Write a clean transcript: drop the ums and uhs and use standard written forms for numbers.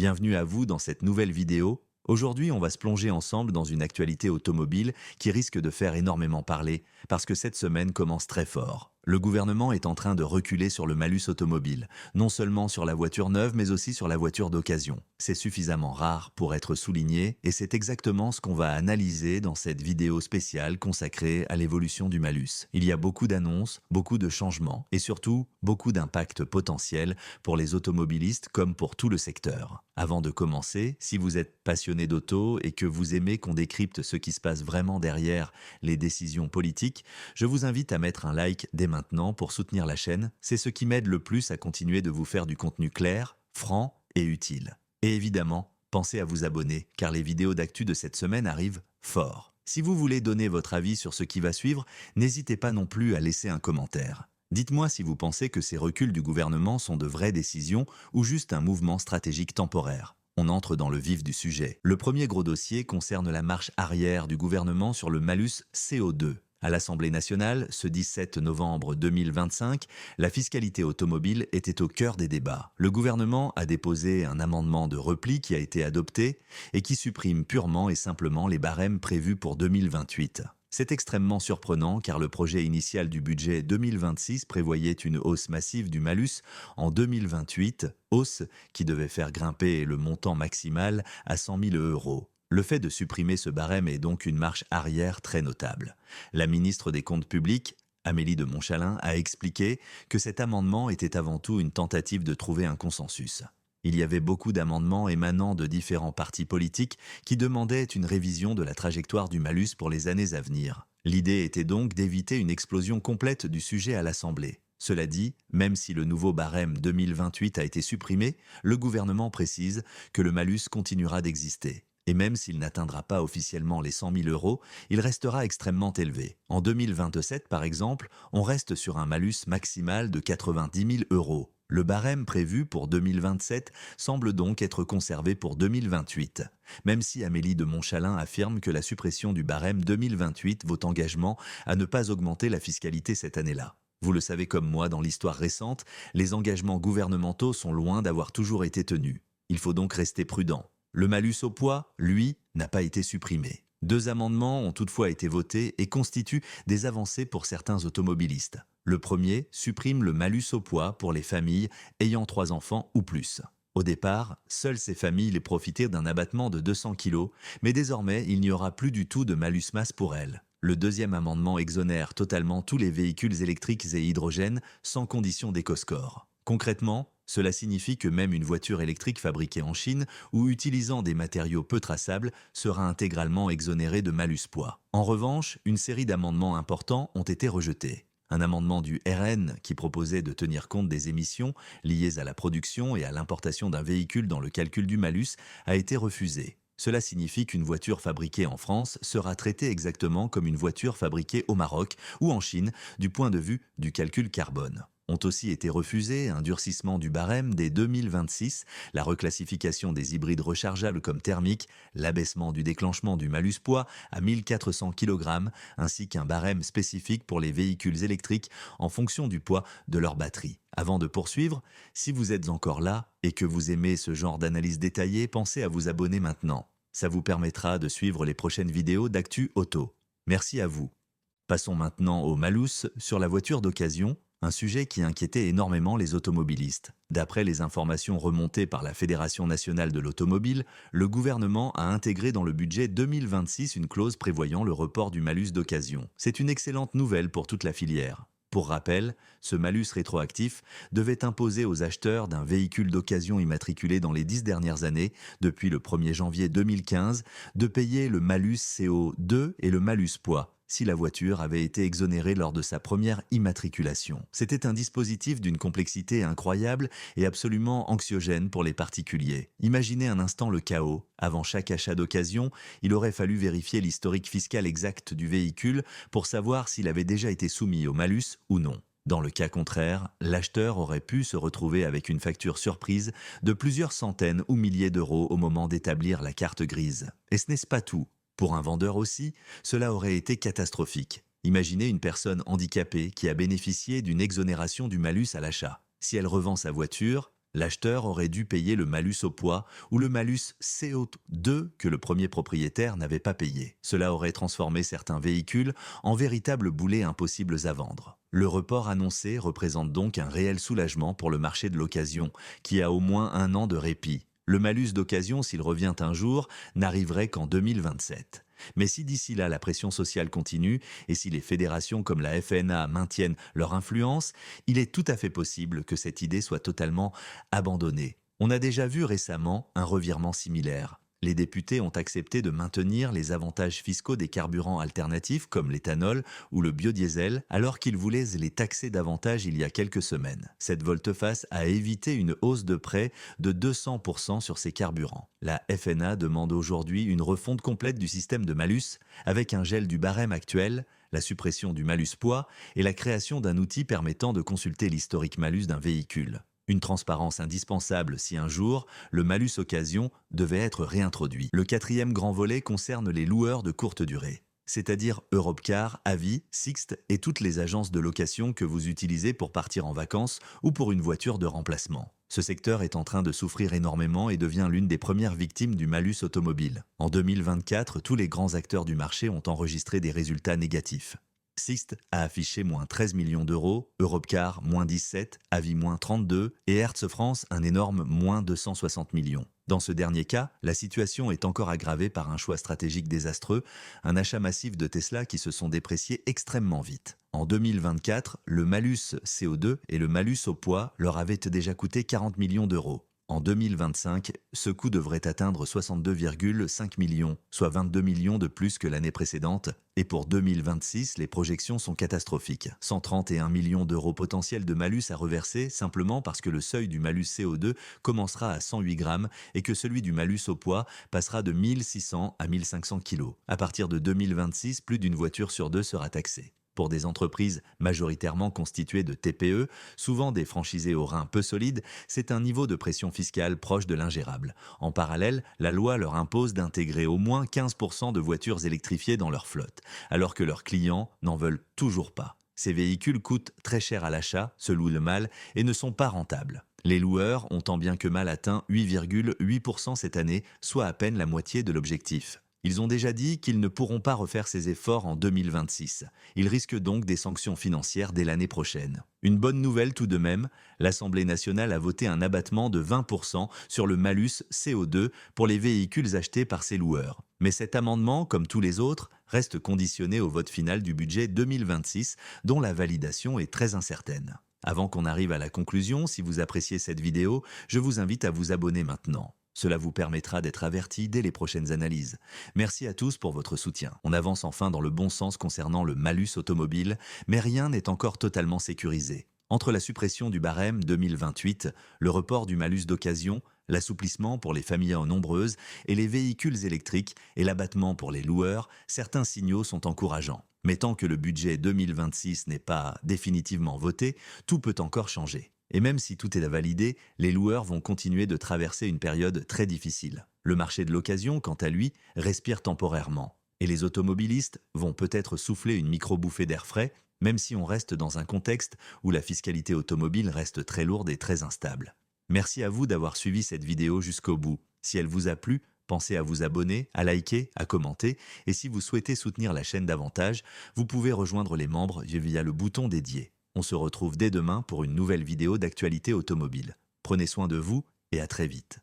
bienvenue à vous dans cette nouvelle vidéo. Aujourd'hui, on va se plonger ensemble dans une actualité automobile qui risque de faire énormément parler, parce que cette semaine commence très fort. Le gouvernement est en train de reculer sur le malus automobile, non seulement sur la voiture neuve, mais aussi sur la voiture d'occasion. C'est suffisamment rare pour être souligné, et c'est exactement ce qu'on va analyser dans cette vidéo spéciale consacrée à l'évolution du malus. Il y a beaucoup d'annonces, beaucoup de changements, et surtout, beaucoup d'impacts potentiels pour les automobilistes comme pour tout le secteur. Avant de commencer, si vous êtes passionné d'auto et que vous aimez qu'on décrypte ce qui se passe vraiment derrière les décisions politiques, je vous invite à mettre un like dès maintenant pour soutenir la chaîne. C'est ce qui m'aide le plus à continuer de vous faire du contenu clair, franc et utile. Et évidemment, pensez à vous abonner, car les vidéos d'actu de cette semaine arrivent fort. Si vous voulez donner votre avis sur ce qui va suivre, n'hésitez pas non plus à laisser un commentaire. Dites-moi si vous pensez que ces reculs du gouvernement sont de vraies décisions ou juste un mouvement stratégique temporaire. On entre dans le vif du sujet. Le premier gros dossier concerne la marche arrière du gouvernement sur le malus CO2. À l'Assemblée nationale, ce 17 novembre 2025, la fiscalité automobile était au cœur des débats. Le gouvernement a déposé un amendement de repli qui a été adopté et qui supprime purement et simplement les barèmes prévus pour 2028. C'est extrêmement surprenant car le projet initial du budget 2026 prévoyait une hausse massive du malus en 2028, hausse qui devait faire grimper le montant maximal à 100 000 euros. Le fait de supprimer ce barème est donc une marche arrière très notable. La ministre des Comptes publics, Amélie de Montchalin, a expliqué que cet amendement était avant tout une tentative de trouver un consensus. Il y avait beaucoup d'amendements émanant de différents partis politiques qui demandaient une révision de la trajectoire du malus pour les années à venir. L'idée était donc d'éviter une explosion complète du sujet à l'Assemblée. Cela dit, même si le nouveau barème 2028 a été supprimé, le gouvernement précise que le malus continuera d'exister. Et même s'il n'atteindra pas officiellement les 100 000 euros, il restera extrêmement élevé. En 2027, par exemple, on reste sur un malus maximal de 90 000 euros. Le barème prévu pour 2027 semble donc être conservé pour 2028, même si Amélie de Montchalin affirme que la suppression du barème 2028 vaut engagement à ne pas augmenter la fiscalité cette année-là. Vous le savez comme moi, dans l'histoire récente, les engagements gouvernementaux sont loin d'avoir toujours été tenus. Il faut donc rester prudent. Le malus au poids, lui, n'a pas été supprimé. 2 amendements ont toutefois été votés et constituent des avancées pour certains automobilistes. Le premier supprime le malus au poids pour les familles ayant 3 enfants ou plus. Au départ, seules ces familles profitaient d'un abattement de 200 kg, mais désormais il n'y aura plus du tout de malus masse pour elles. Le deuxième amendement exonère totalement tous les véhicules électriques et hydrogène sans condition d'éco-score. Concrètement, cela signifie que même une voiture électrique fabriquée en Chine ou utilisant des matériaux peu traçables sera intégralement exonérée de malus poids. En revanche, une série d'amendements importants ont été rejetés. Un amendement du RN qui proposait de tenir compte des émissions liées à la production et à l'importation d'un véhicule dans le calcul du malus a été refusé. Cela signifie qu'une voiture fabriquée en France sera traitée exactement comme une voiture fabriquée au Maroc ou en Chine du point de vue du calcul carbone. Ont aussi été refusés un durcissement du barème dès 2026, la reclassification des hybrides rechargeables comme thermiques, l'abaissement du déclenchement du malus poids à 1400 kg, ainsi qu'un barème spécifique pour les véhicules électriques en fonction du poids de leur batterie. Avant de poursuivre, si vous êtes encore là et que vous aimez ce genre d'analyse détaillée, pensez à vous abonner maintenant. Ça vous permettra de suivre les prochaines vidéos d'actu auto. Merci à vous. Passons maintenant au malus sur la voiture d'occasion, un sujet qui inquiétait énormément les automobilistes. D'après les informations remontées par la Fédération nationale de l'automobile, le gouvernement a intégré dans le budget 2026 une clause prévoyant le report du malus d'occasion. C'est une excellente nouvelle pour toute la filière. Pour rappel, ce malus rétroactif devait imposer aux acheteurs d'un véhicule d'occasion immatriculé dans les 10 dernières années, depuis le 1er janvier 2015, de payer le malus CO2 et le malus poids, si la voiture avait été exonérée lors de sa première immatriculation. C'était un dispositif d'une complexité incroyable et absolument anxiogène pour les particuliers. Imaginez un instant le chaos. Avant chaque achat d'occasion, il aurait fallu vérifier l'historique fiscal exact du véhicule pour savoir s'il avait déjà été soumis au malus ou non. Dans le cas contraire, l'acheteur aurait pu se retrouver avec une facture surprise de plusieurs centaines ou milliers d'euros au moment d'établir la carte grise. Et ce n'est pas tout. Pour un vendeur aussi, cela aurait été catastrophique. Imaginez une personne handicapée qui a bénéficié d'une exonération du malus à l'achat. Si elle revend sa voiture, L'acheteur aurait dû payer le malus au poids ou le malus CO2 que le premier propriétaire n'avait pas payé. Cela aurait transformé certains véhicules en véritables boulets impossibles à vendre. Le report annoncé représente donc un réel soulagement pour le marché de l'occasion, qui a au moins un an de répit. Le malus d'occasion, s'il revient un jour, n'arriverait qu'en 2027. Mais si d'ici là la pression sociale continue et si les fédérations comme la FNA maintiennent leur influence, il est tout à fait possible que cette idée soit totalement abandonnée. On a déjà vu récemment un revirement similaire. Les députés ont accepté de maintenir les avantages fiscaux des carburants alternatifs comme l'éthanol ou le biodiesel, alors qu'ils voulaient les taxer davantage il y a quelques semaines. Cette volte-face a évité une hausse de près de 200% sur ces carburants. La FNA demande aujourd'hui une refonte complète du système de malus, avec un gel du barème actuel, la suppression du malus poids et la création d'un outil permettant de consulter l'historique malus d'un véhicule. Une transparence indispensable si un jour, le malus occasion devait être réintroduit. Le quatrième grand volet concerne les loueurs de courte durée, c'est-à-dire Europcar, Avis, Sixt et toutes les agences de location que vous utilisez pour partir en vacances ou pour une voiture de remplacement. Ce secteur est en train de souffrir énormément et devient l'une des premières victimes du malus automobile. En 2024, tous les grands acteurs du marché ont enregistré des résultats négatifs. Sixt a affiché moins 13 millions d'euros, Europcar moins 17, Avis moins 32 et Hertz France un énorme moins 260 millions. Dans ce dernier cas, la situation est encore aggravée par un choix stratégique désastreux, un achat massif de Tesla qui se sont dépréciés extrêmement vite. En 2024, le malus CO2 et le malus au poids leur avaient déjà coûté 40 millions d'euros. En 2025, ce coût devrait atteindre 62,5 millions, soit 22 millions de plus que l'année précédente. Et pour 2026, les projections sont catastrophiques. 131 millions d'euros potentiels de malus à reverser simplement parce que le seuil du malus CO2 commencera à 108 grammes et que celui du malus au poids passera de 1600 à 1500 kilos. À partir de 2026, plus d'une voiture sur deux sera taxée. Pour des entreprises majoritairement constituées de TPE, souvent des franchisés aux reins peu solides, c'est un niveau de pression fiscale proche de l'ingérable. En parallèle, la loi leur impose d'intégrer au moins 15% de voitures électrifiées dans leur flotte, alors que leurs clients n'en veulent toujours pas. Ces véhicules coûtent très cher à l'achat, se louent le mal et ne sont pas rentables. Les loueurs ont tant bien que mal atteint 8,8% cette année, soit à peine la moitié de l'objectif. Ils ont déjà dit qu'ils ne pourront pas refaire ces efforts en 2026. Ils risquent donc des sanctions financières dès l'année prochaine. Une bonne nouvelle tout de même, l'Assemblée nationale a voté un abattement de 20% sur le malus CO2 pour les véhicules achetés par ces loueurs. Mais cet amendement, comme tous les autres, reste conditionné au vote final du budget 2026, dont la validation est très incertaine. Avant qu'on arrive à la conclusion, si vous appréciez cette vidéo, je vous invite à vous abonner maintenant. Cela vous permettra d'être averti dès les prochaines analyses. Merci à tous pour votre soutien. On avance enfin dans le bon sens concernant le malus automobile, mais rien n'est encore totalement sécurisé. Entre la suppression du barème 2028, le report du malus d'occasion, l'assouplissement pour les familles nombreuses et les véhicules électriques et l'abattement pour les loueurs, certains signaux sont encourageants. Mais tant que le budget 2026 n'est pas définitivement voté, tout peut encore changer. Et même si tout est à valider, les loueurs vont continuer de traverser une période très difficile. Le marché de l'occasion, quant à lui, respire temporairement. Et les automobilistes vont peut-être souffler une micro-bouffée d'air frais, même si on reste dans un contexte où la fiscalité automobile reste très lourde et très instable. Merci à vous d'avoir suivi cette vidéo jusqu'au bout. Si elle vous a plu, pensez à vous abonner, à liker, à commenter. Et si vous souhaitez soutenir la chaîne davantage, vous pouvez rejoindre les membres via le bouton dédié. On se retrouve dès demain pour une nouvelle vidéo d'actualité automobile. Prenez soin de vous et à très vite.